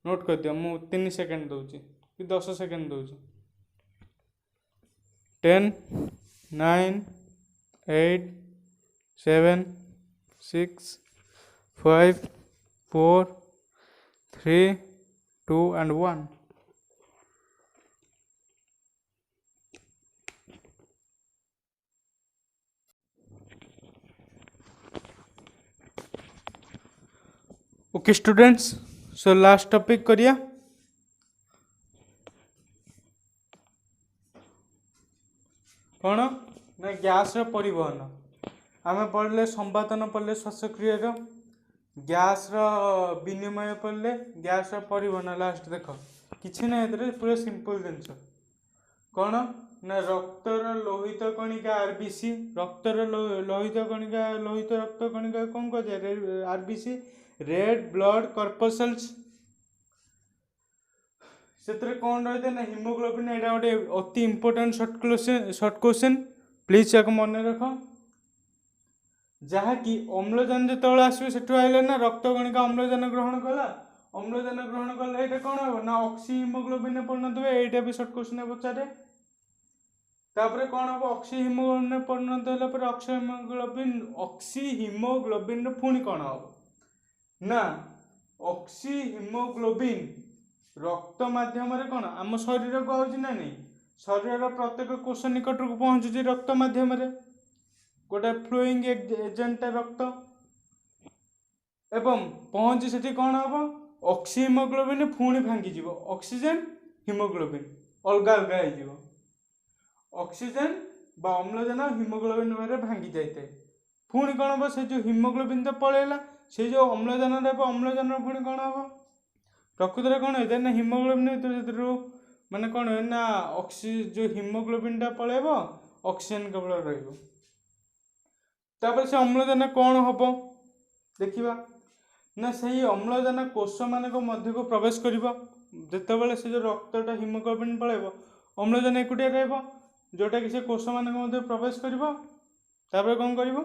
ନୋଟ୍ କରିଦିଅ, ମୁଁ 3 ସେକେଣ୍ଡ ଦେଉଛି କି 10 ସେକେଣ୍ଡ ଦେଉଛି। 10, 9, 8, 7, 6, 5, 4, 3, 2 and 1. Okay students, so last topic करिया। कौन ना गैस परिवहन आम पढ़ले, संवादन पढ़ले, श्वासक्रिया गैस विनिमय पढ़ले, गैस परिवहन लास्ट देख किसी ना पूरा सिंपल जिनस कौन ना रक्तर लोहित कणिका आरबीसी, रक्तर लोहित कणिका लोहित रक्त कणिका कौन कह आरबीसी रेड ब्लड कर्पसेल्स से कौन रही है ना हिमोग्लोबिन। यहाँ गोटे अति इंपोर्टेंट शॉर्ट क्वेश्चन, प्लीज या मन रख, जहाँकि अम्लजान जो आसो से आइले ना रक्त कणिका अम्लजान ग्रहण कला, अम्लजान ग्रहण कले ये कौन हम ना ऑक्सी हिमोग्लोबिन परिणत हुए, यहाँ भी शॉर्ट क्वेश्चन पचारे। तापर कौन हम ऑक्सी हिमोग्लोबिन परिणत होगा, ऑक्सी हिमोग्लोबिन पुणी कौन हम ना ऑक्सी हिमोग्लोबिन रक्त माध्यम कौन आम शरीर को आउची ना नहीं, शरीर प्रत्येक कोष निकट को पहुँचुची रक्त माध्यम गोटे फ्लोइंग एजेंट रक्त एवं पहुँची से कौन हम ऑक्सी हिमोग्लोबिन पुणी भांगी ऑक्सीजन हिमोग्लोबिन अलग अलग हो, ऑक्सीजन बा अम्लजान हिमोग्लोबिन भांगी जाए, पुणी कौन हम से जो हिमोग्लोबिन तो पलैला से जो अम्लजान अम्लजान पुणी कौन हम प्रकृत में कौन होता है ना हिमोग्लोबिन माने कौन है ना ऑक्सी जो हिमोग्लोबिन टा पलैब ऑक्सीजन केवल रही। से अम्लजान कौन हम देखा ना से अम्लजान कोष मान मध्य को प्रवेश कर ଯେତେବେଳେ ସେ ଯେଉଁ ରକ୍ତଟା ହିମୋଗ୍ଲୋବିନ୍ ପଳାଇବ ଅମ୍ଳଜାନ ଏକୁଟିଆ ରହିବ, ଯେଉଁଟାକି ସେ କୋଷମାନଙ୍କ ମଧ୍ୟ ପ୍ରବେଶ କରିବ। ତାପରେ କ'ଣ କରିବ,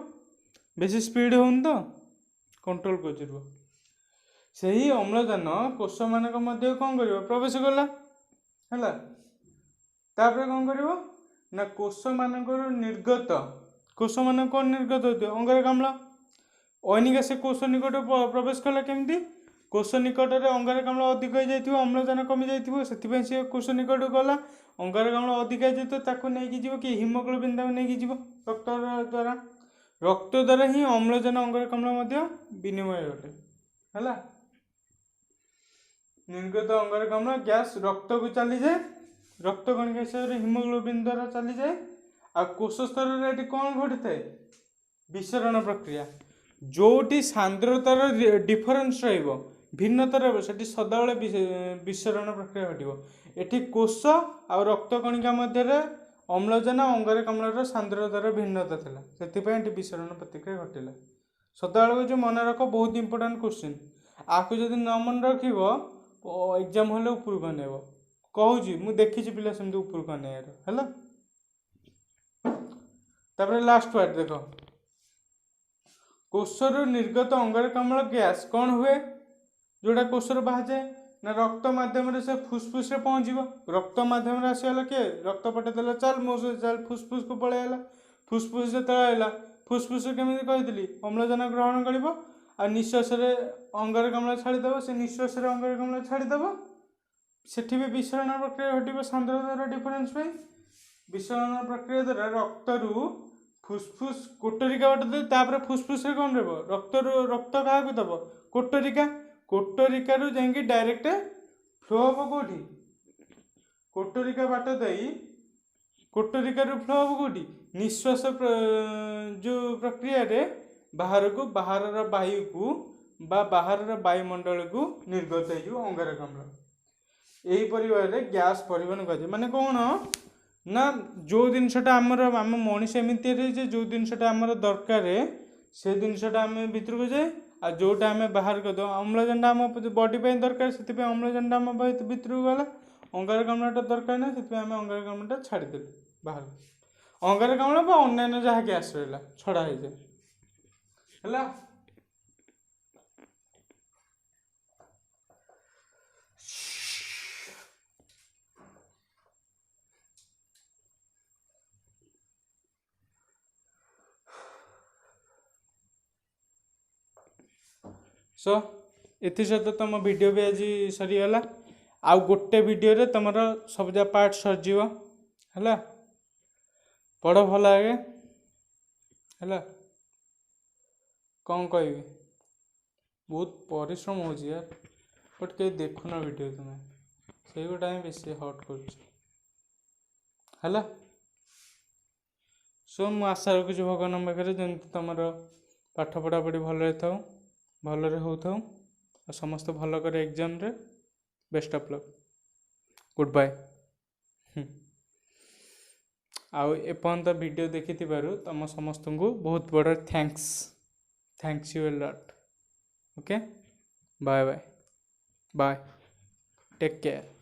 ବେଶୀ ସ୍ପିଡ଼ ହେଉନି ତ, କଣ୍ଟ୍ରୋଲ କରିବ। ସେହି ଅମ୍ଳଜାନ କୋଷମାନଙ୍କ ମଧ୍ୟ କ'ଣ କରିବ, ପ୍ରବେଶ କଲା ହେଲା। ତାପରେ କ'ଣ କରିବ ନା କୋଷମାନଙ୍କର ନିର୍ଗତ, କୋଷମାନଙ୍କ କ'ଣ ନିର୍ଗତ ହେଉଥିବ, ଅଙ୍ଗାରକାମ୍ଳ। ଅଇନିକା ସେ କୋଷ ନିକଟ ପ୍ରବେଶ କଲା କେମିତି, କୋଷ ନିକଟରେ ଅଙ୍ଗାରକାମ୍ଳ ଅଧିକ ହୋଇଯାଇଥିବ, ଅମ୍ଳଜାନ କମିଯାଇଥିବ, ସେଥିପାଇଁ ସେ କୋଷ ନିକଟକୁ ଗଲା। ଅଙ୍ଗାରକାମ୍ଳ ଅଧିକ ହୋଇଯାଇଥିବ, ତାକୁ ନେଇକି ଯିବ କି ହିମୋଗ୍ଲୋବିନ୍, ତାକୁ ନେଇକି ଯିବ ରକ୍ତ ଦ୍ୱାରା। ରକ୍ତ ଦ୍ୱାରା ହିଁ ଅମ୍ଳଜାନ ଅଙ୍ଗାରକାମ୍ଳ ମଧ୍ୟ ବିନିମୟ ଘଟେ ହେଲା। ନିର୍ଗତ ଅଙ୍ଗାରକାମ୍ଳ ଗ୍ୟାସ୍ ରକ୍ତକୁ ଚାଲିଯାଏ, ରକ୍ତ କଣିକା ହିସାବରେ ହିମୋଗ୍ଲୋବିନ୍ ଦ୍ୱାରା ଚାଲିଯାଏ। ଆଉ କୋଷ ସ୍ତରରେ ଏଠି କ'ଣ ଘଟିଥାଏ, ବିଶରଣ ପ୍ରକ୍ରିୟା। ଯେଉଁଠି ସାନ୍ଦ୍ରତାର ଡିଫରେନ୍ସ ରହିବ, ଭିନ୍ନତା ରହିବ, ସେଠି ସଦାବେଳେ ବିଶରଣ ପ୍ରକ୍ରିୟା ଘଟିବ। ଏଠି କୋଷ ଆଉ ରକ୍ତ କଣିକା ମଧ୍ୟରେ ଅମ୍ଳଜାନ ଅଙ୍ଗାରକାମ୍ଳର ସାନ୍ଦ୍ରତାର ଭିନ୍ନତା ଥିଲା, ସେଥିପାଇଁ ଏଠି ବିଶରଣ ପ୍ରତିକ୍ରିୟା ଘଟିଲା। ସଦାବେଳେ ଯେଉଁ ମନେ ରଖ, ବହୁତ ଇମ୍ପୋର୍ଟାଣ୍ଟ କ୍ୱେଶ୍ଚିନ୍। ଆକୁ ଯଦି ନ ମନେ ରଖିବ ଏକ୍ଜାମ୍ ହେଲେ ଉପରକୁ ଅନେଇବ। କହୁଛି, ମୁଁ ଦେଖିଛି ପିଲା ସେମିତି ଉପରକୁ ଅନେଇବାର ହେଲା। ତାପରେ ଲାଷ୍ଟ ପାର୍ଟ ଦେଖ, କୋଷରୁ ନିର୍ଗତ ଅଙ୍ଗାରକାମ୍ଳ ଗ୍ୟାସ୍ କ'ଣ ହୁଏ, ଯେଉଁଟା କୋଷରୁ ବାହାରିଯାଏ ନା ରକ୍ତ ମାଧ୍ୟମରେ ସେ ଫୁସଫୁସରେ ପହଞ୍ଚିବ। ରକ୍ତ ମାଧ୍ୟମରେ ଆସିଗଲା କିଏ, ରକ୍ତ ପଠେଇ ଦେଲା, ଚାଲ ମୋ ସହିତ ଚାଲ, ଫୁସଫୁସକୁ ପଳେଇ ଆସିଲା। ଫୁସଫୁସ ଯେତେବେଳେ ଆସିଲା, ଫୁସଫୁସ କେମିତି କହିଥିଲି, ଅମ୍ଳଜାନ ଗ୍ରହଣ କରିବ ଆଉ ନିଶ୍ୱାସରେ ଅଙ୍ଗାରକାମ୍ଳ ଛାଡ଼ିଦେବ। ସେ ନିଶ୍ୱାସରେ ଅଙ୍ଗାରକାମ୍ଳ ଛାଡ଼ିଦେବ, ସେଠି ବି ବିଶରଣ ପ୍ରକ୍ରିୟା ଘଟିବ ସାନ୍ଦ୍ରତାର ଡିଫରେନ୍ସ ପାଇଁ। ବିଶରଣ ପ୍ରକ୍ରିୟା ଦ୍ୱାରା ରକ୍ତରୁ ଫୁସଫୁସ କୋଟରିକା ବାଟ ଦେଇ, ତାପରେ ଫୁସଫୁସରେ କ'ଣ ରହିବ, ରକ୍ତ କାହାକୁ ଦେବ, କୋଟରିକା। କୋଟରିକାରୁ ଯାଇକି ଡାଇରେକ୍ଟ ଫ୍ଲୋ ହେବ କେଉଁଠି, କୋଟରିକା ବାଟ ଦେଇ, କୋଟରିକାରୁ ଫ୍ଲୋ ହେବ କେଉଁଠି, ନିଶ୍ୱାସ ଯେଉଁ ପ୍ରକ୍ରିୟାରେ ବାହାରକୁ, ବାହାରର ବାୟୁକୁ ବା ବାହାରର ବାୟୁମଣ୍ଡଳକୁ ନିର୍ଗତ ହେଇଯିବ ଅଙ୍ଗାରକାମ୍ଳ। ଏହି ପରିବାରରେ ଗ୍ୟାସ୍ ପରିବହନ କରାଯାଏ। ମାନେ କ'ଣ ନା ଯେଉଁ ଜିନିଷଟା ଆମର, ଆମ ମଣିଷ ଏମିତି ଯେ ଯେଉଁ ଜିନିଷଟା ଆମର ଦରକାର ସେ ଜିନିଷଟା ଆମେ ଭିତରକୁ ଯାଏ, ଆଉ ଯେଉଁଟା ଆମେ ବାହାର କରିଦେଉ, ଅମ୍ଳଜାନଟା ଆମ ବଡି ପାଇଁ ଦରକାର, ସେଥିପାଇଁ ଅମ୍ଳଜାନଟା ଆମ ଭିତରକୁ ଗଲା। ଅଙ୍ଗାରକାମ୍ଳଟା ଦରକାର ନାହିଁ, ସେଥିପାଇଁ ଆମେ ଅଙ୍ଗାରକାମ୍ଳଟା ଛାଡ଼ିଦେଲୁ ବାହାରକୁ। ଅଙ୍ଗାରକାମ୍ଳ ବା ଅନ୍ୟାନ୍ୟ ଯାହା ଗ୍ୟାସ୍ ରହିଲା ଛଡ଼ା ହେଇଯାଏ ହେଲା। सो एसत तुम वीडियो भी आज सरीगला। आउ गोटे वीडियो रे तुम सबजा पार्ट सरजीव है। पढ़ भल आगे है, कौन कह बहुत परिश्रम हो यार, बट कहीं देखुना वीडियो तुम्हें से गोटा ही बेस हट कर। सो मु आशा रखुच्छी भगवान पाखे जमी तुम पाठ पढ़ापढ़ी भल था, भलरे होता और समस्त भल कर एग्जाम रे। Best of luck, good bye. आउ एपर्यंत वीडियो देखि तुम समस्त को बहुत बड़ा thanks you a lot. Okay, bye bye bye, take care.